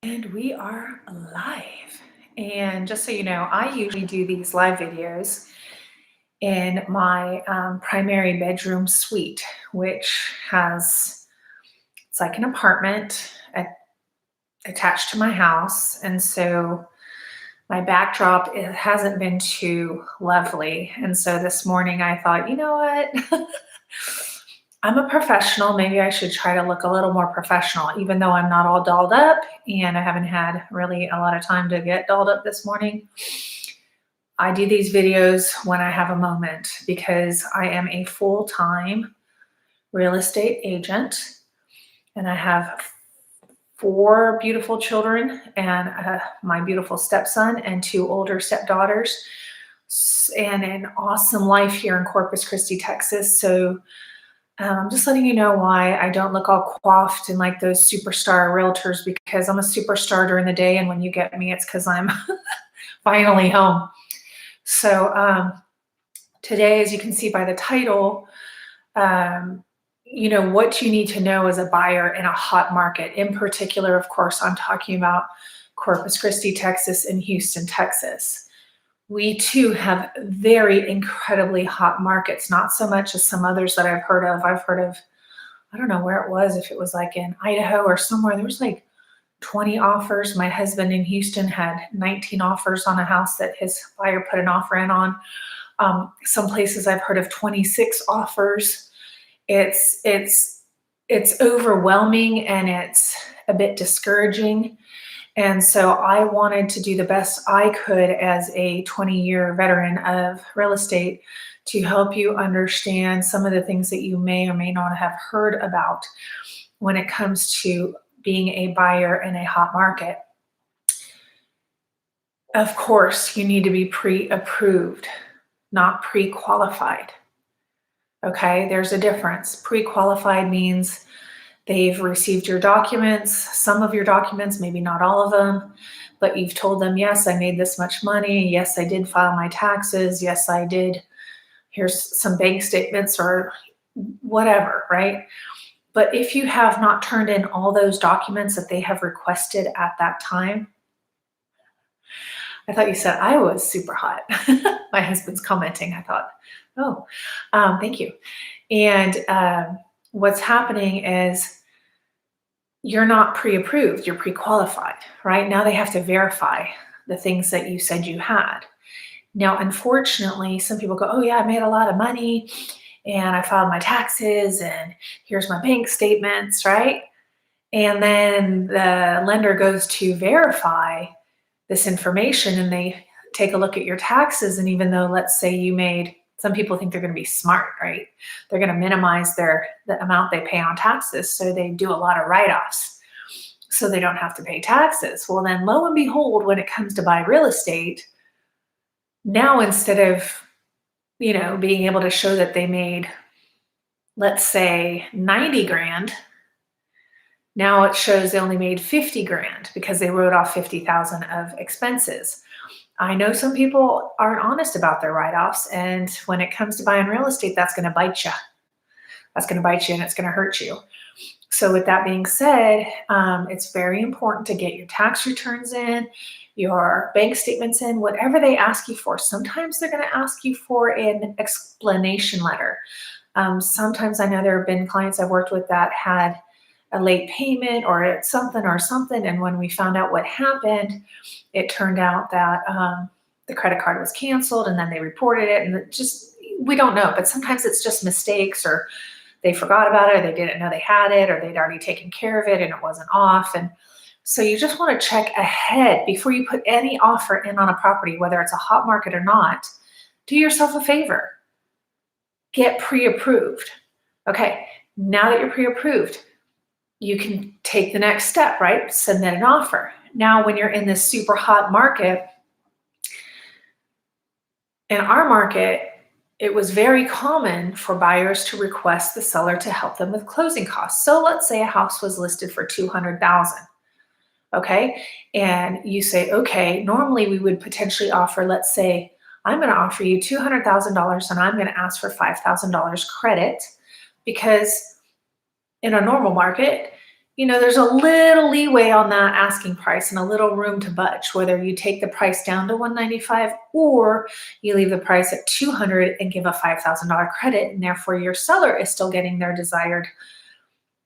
And we are live. And just so you know, I usually do these live videos in my primary bedroom suite, which it's like an apartment attached to my house. And so my backdrop, it hasn't been too lovely. And so this morning I thought, you know what? I'm a professional. Maybe I should try to look a little more professional, even though I'm not all dolled up and I haven't had really a lot of time to get dolled up this morning. I do these videos when I have a moment because I am a full-time real estate agent and I have 4 beautiful children and my beautiful stepson and 2 older stepdaughters and an awesome life here in Corpus Christi, Texas. So I'm just letting you know why I don't look all coiffed and like those superstar realtors, because I'm a superstar during the day, and when you get me, it's because I'm finally home. So today, as you can see by the title, what you need to know as a buyer in a hot market. In particular, of course, I'm talking about Corpus Christi, Texas, and Houston, Texas. We too have very incredibly hot markets, not so much as some others that I've heard of. I don't know where it was, if it was like in Idaho or somewhere, there was like 20 offers. My husband in Houston had 19 offers on a house that his buyer put an offer in on. Some places I've heard of 26 offers. It's overwhelming and it's a bit discouraging. And so I wanted to do the best I could as a 20-year veteran of real estate to help you understand some of the things that you may or may not have heard about when it comes to being a buyer in a hot market. Of course, you need to be pre-approved, not pre-qualified. Okay, there's a difference. Pre-qualified means they've received your documents, some of your documents, maybe not all of them, but you've told them, yes, I made this much money. Yes, I did file my taxes. Yes, I did. Here's some bank statements or whatever, right? But if you have not turned in all those documents that they have requested at that time, I thought you said I was super hot. My husband's commenting. I thought, oh, thank you. And what's happening is you're not pre-approved, you're pre-qualified, right? Now they have to verify the things that you said you had. Now, unfortunately, some people go, oh yeah, I made a lot of money and I filed my taxes and here's my bank statements, right? And then the lender goes to verify this information and they take a look at your taxes. And even though, let's say you made, some people think they're going to be smart, right? They're going to minimize the amount they pay on taxes. So they do a lot of write-offs so they don't have to pay taxes. Well, then lo and behold, when it comes to buy real estate, now instead of, being able to show that they made, let's say 90 grand, now it shows they only made 50 grand because they wrote off 50,000 of expenses. I know some people aren't honest about their write-offs, and when it comes to buying real estate, that's going to bite you. That's going to bite you and it's going to hurt you. So with that being said, it's very important to get your tax returns in, your bank statements in, whatever they ask you for. Sometimes they're going to ask you for an explanation letter. Sometimes I know there have been clients I've worked with that had a late payment or something. And when we found out what happened, it turned out that the credit card was canceled and then they reported it, and we don't know, but sometimes it's just mistakes, or they forgot about it, or they didn't know they had it, or they'd already taken care of it and it wasn't off. And so you just want to check ahead before you put any offer in on a property, whether it's a hot market or not. Do yourself a favor. Get pre-approved. Okay, now that you're pre-approved, you can take the next step, right? Submit an offer. Now, when you're in this super hot market, in our market, it was very common for buyers to request the seller to help them with closing costs. So let's say a house was listed for $200,000, okay? And you say, okay, normally we would potentially offer, let's say, I'm gonna offer you $200,000 and I'm gonna ask for $5,000 credit, because in a normal market, there's a little leeway on that asking price and a little room to budge, whether you take the price down to 195 or you leave the price at 200 and give a $5,000 credit, and therefore your seller is still getting their desired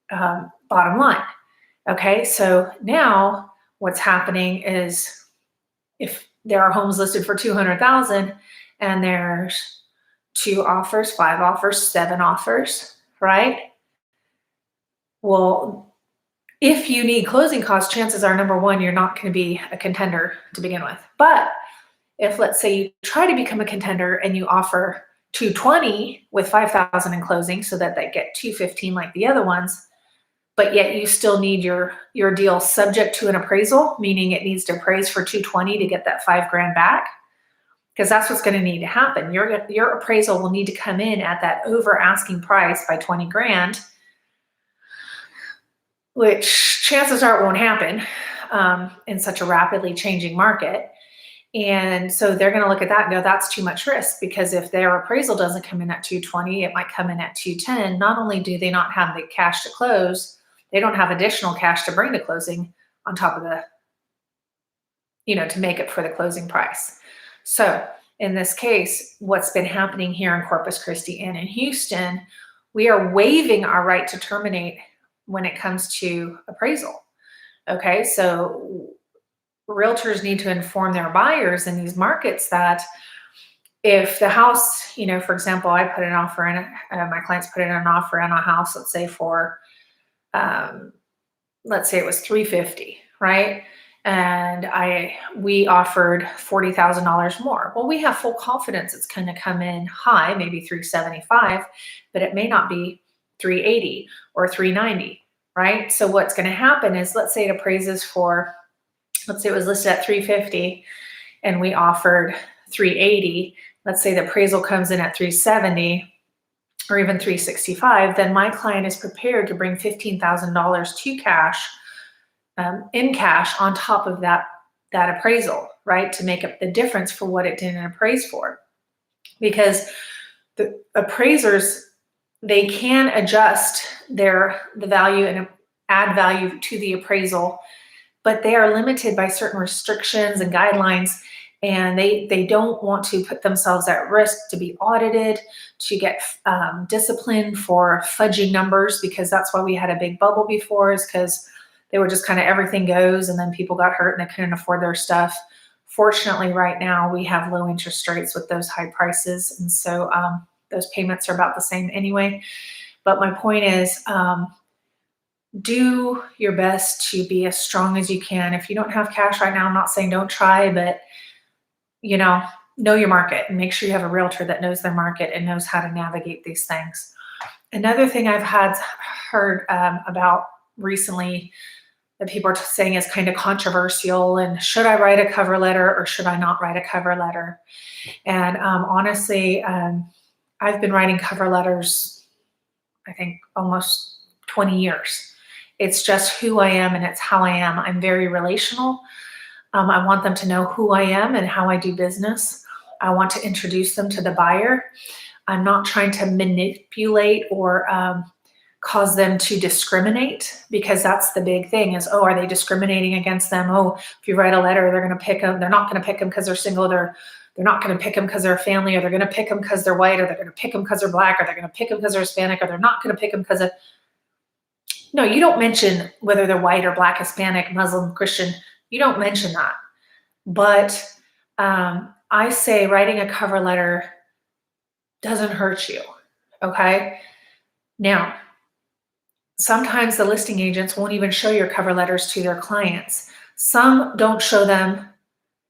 bottom line. Okay, so now what's happening is if there are homes listed for 200,000 and there's 2 offers, 5 offers, 7 offers, right? Well, if you need closing costs, chances are, number one, you're not going to be a contender to begin with. But if, let's say, you try to become a contender and you offer 220 with 5,000 in closing so that they get 215 like the other ones, but yet you still need your deal subject to an appraisal, meaning it needs to appraise for 220 to get that $5,000 back, because that's what's going to need to happen. Your appraisal will need to come in at that over asking price by 20 grand, which chances are it won't happen in such a rapidly changing market. And so they're going to look at that and go, that's too much risk, because if their appraisal doesn't come in at 220, it might come in at 210. Not only do they not have the cash to close, they don't have additional cash to bring to closing on top of the, to make up for the closing price. So in this case, what's been happening here in Corpus Christi and in Houston, we are waiving our right to terminate when it comes to appraisal. Okay, so realtors need to inform their buyers in these markets that if the house, for example, I put an offer in, my clients put in an offer on a house, let's say for, let's say it was 350, right? And we offered $40,000 more. Well, we have full confidence it's going to come in high, maybe 375, but it may not be 380 or 390, right? So what's going to happen is, let's say it appraises for, let's say it was listed at 350 and we offered 380. Let's say the appraisal comes in at 370 or even 365, then my client is prepared to bring $15,000 to cash, in cash on top of that appraisal, right? To make up the difference for what it didn't appraise for. Because the appraisers, they can adjust the value and add value to the appraisal, but they are limited by certain restrictions and guidelines, and they don't want to put themselves at risk to be audited, to get disciplined for fudging numbers, because that's why we had a big bubble before, is because they were just kind of everything goes, and then people got hurt and they couldn't afford their stuff. Fortunately, right now we have low interest rates with those high prices, and so those payments are about the same anyway. But my point is, do your best to be as strong as you can. If you don't have cash right now, I'm not saying don't try, but know your market and make sure you have a realtor that knows their market and knows how to navigate these things. Another thing I've heard about recently that people are saying is kind of controversial, and should I write a cover letter or should I not write a cover letter? And honestly, I've been writing cover letters, I think, almost 20 years. It's just who I am and it's how I am. I'm very relational. I want them to know who I am and how I do business. I want to introduce them to the buyer. I'm not trying to manipulate or cause them to discriminate, because that's the big thing is, are they discriminating against them? Oh, if you write a letter, they're going to pick them. They're not going to pick them because they're single. They're not going to pick them because they're a family, or they're going to pick them because they're white, or they're going to pick them because they're black, or they're going to pick them because they're Hispanic, or they're not going to pick them because of... No, you don't mention whether they're white or black, Hispanic, Muslim, Christian. You don't mention that. But I say writing a cover letter doesn't hurt you, okay? Now, sometimes the listing agents won't even show your cover letters to their clients. Some don't show them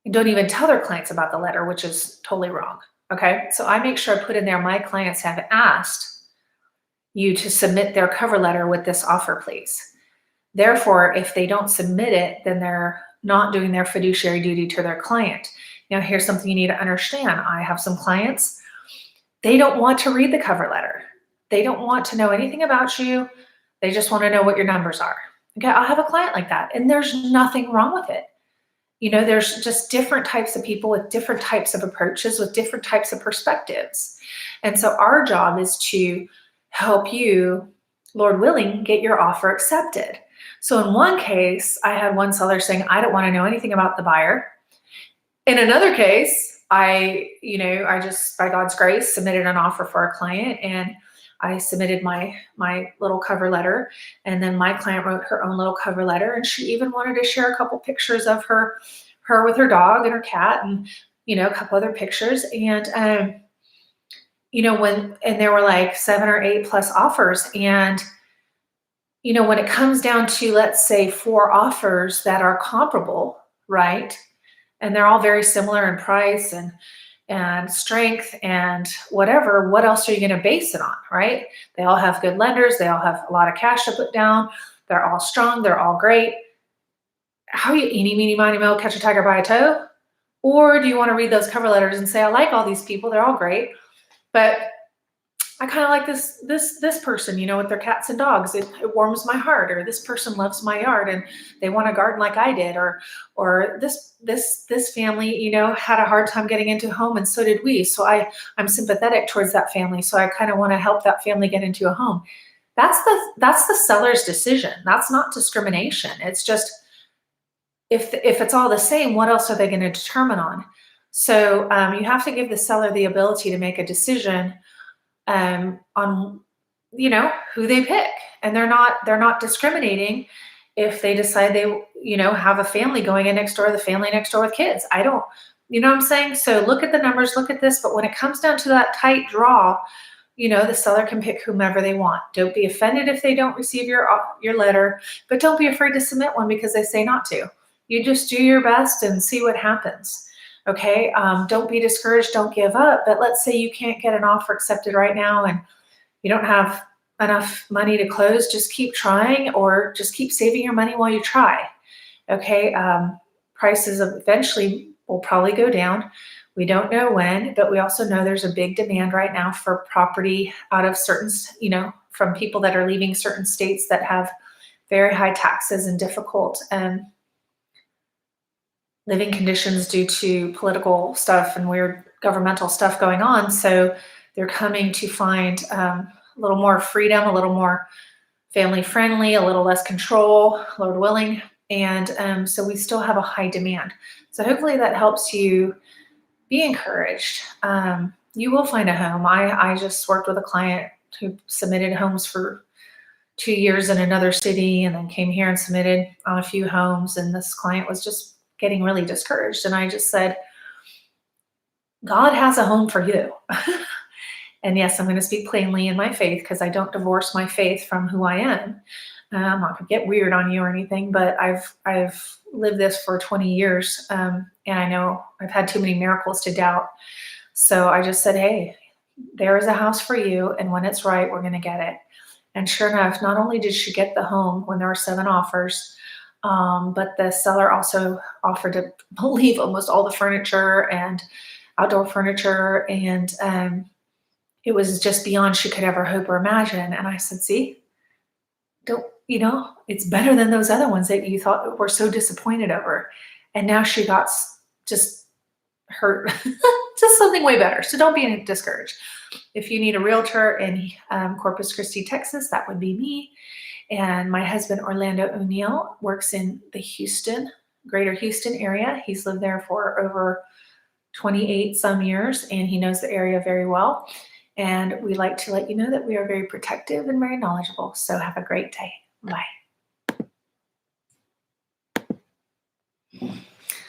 and don't even tell their clients about the letter, which is totally wrong, okay? So I make sure I put in there, my clients have asked you to submit their cover letter with this offer, please. Therefore, if they don't submit it, then they're not doing their fiduciary duty to their client. Now, here's something you need to understand. I have some clients, they don't want to read the cover letter. They don't want to know anything about you. They just want to know what your numbers are. Okay, I'll have a client like that, and there's nothing wrong with it. There's just different types of people with different types of approaches, with different types of perspectives. And so our job is to help you Lord willing, get your offer accepted. So in one case, I had one seller saying, I don't want to know anything about the buyer. In another case, I just, by God's grace, submitted an offer for a client, and I submitted my little cover letter, and then my client wrote her own little cover letter, and she even wanted to share a couple pictures of her with her dog and her cat, and a couple other pictures. And and there were like 7 or 8 plus offers, and when it comes down to, let's say, 4 offers that are comparable, right? And they're all very similar in price and strength and whatever, what else are you going to base it on, right? They all have good lenders. They all have a lot of cash to put down. They're all strong. They're all great. How are you eeny, meeny, miny, moe, catch a tiger by a toe? Or do you want to read those cover letters and say, I like all these people. They're all great, but I kind of like this person, with their cats and dogs. It warms my heart. Or this person loves my yard and they want a garden like I did. Or this family, had a hard time getting into a home, and so did we. So I'm sympathetic towards that family. So I kind of want to help that family get into a home. That's the seller's decision. That's not discrimination. It's just, if it's all the same, what else are they going to determine on? So you have to give the seller the ability to make a decision on who they pick, and they're not discriminating if they decide they have a family going in next door, the family next door with kids. I don't, what I'm saying? So look at the numbers, look at this, but when it comes down to that tight draw, the seller can pick whomever they want. Don't be offended if they don't receive your letter, but don't be afraid to submit one because they say not to. You just do your best and see what happens. Okay. Don't be discouraged. Don't give up. But let's say you can't get an offer accepted right now and you don't have enough money to close. Just keep trying, or just keep saving your money while you try. Okay. Prices eventually will probably go down. We don't know when, but we also know there's a big demand right now for property out of certain, from people that are leaving certain states that have very high taxes and difficult living conditions due to political stuff and weird governmental stuff going on. So they're coming to find a little more freedom, a little more family friendly, a little less control, Lord willing. And so we still have a high demand. So hopefully that helps you be encouraged. You will find a home. I just worked with a client who submitted homes for 2 years in another city, and then came here and submitted on a few homes. And this client was just getting really discouraged. And I just said, God has a home for you. And yes, I'm going to speak plainly in my faith, because I don't divorce my faith from who I am. I'm not going to get weird on you or anything, but I've lived this for 20 years. And I know I've had too many miracles to doubt. So I just said, hey, there is a house for you. And when it's right, we're going to get it. And sure enough, not only did she get the home when there were 7 offers, but the seller also offered to leave almost all the furniture and outdoor furniture. And it was just beyond she could ever hope or imagine. And I said, see, it's better than those other ones that you thought were so disappointed over. And now she got just hurt, just something way better. So don't be discouraged. If you need a realtor in Corpus Christi, Texas, that would be me. And my husband, Orlando O'Neill, works in the greater Houston area. He's lived there for over 28 some years, and he knows the area very well. And we like to let you know that we are very protective and very knowledgeable. So have a great day. Bye.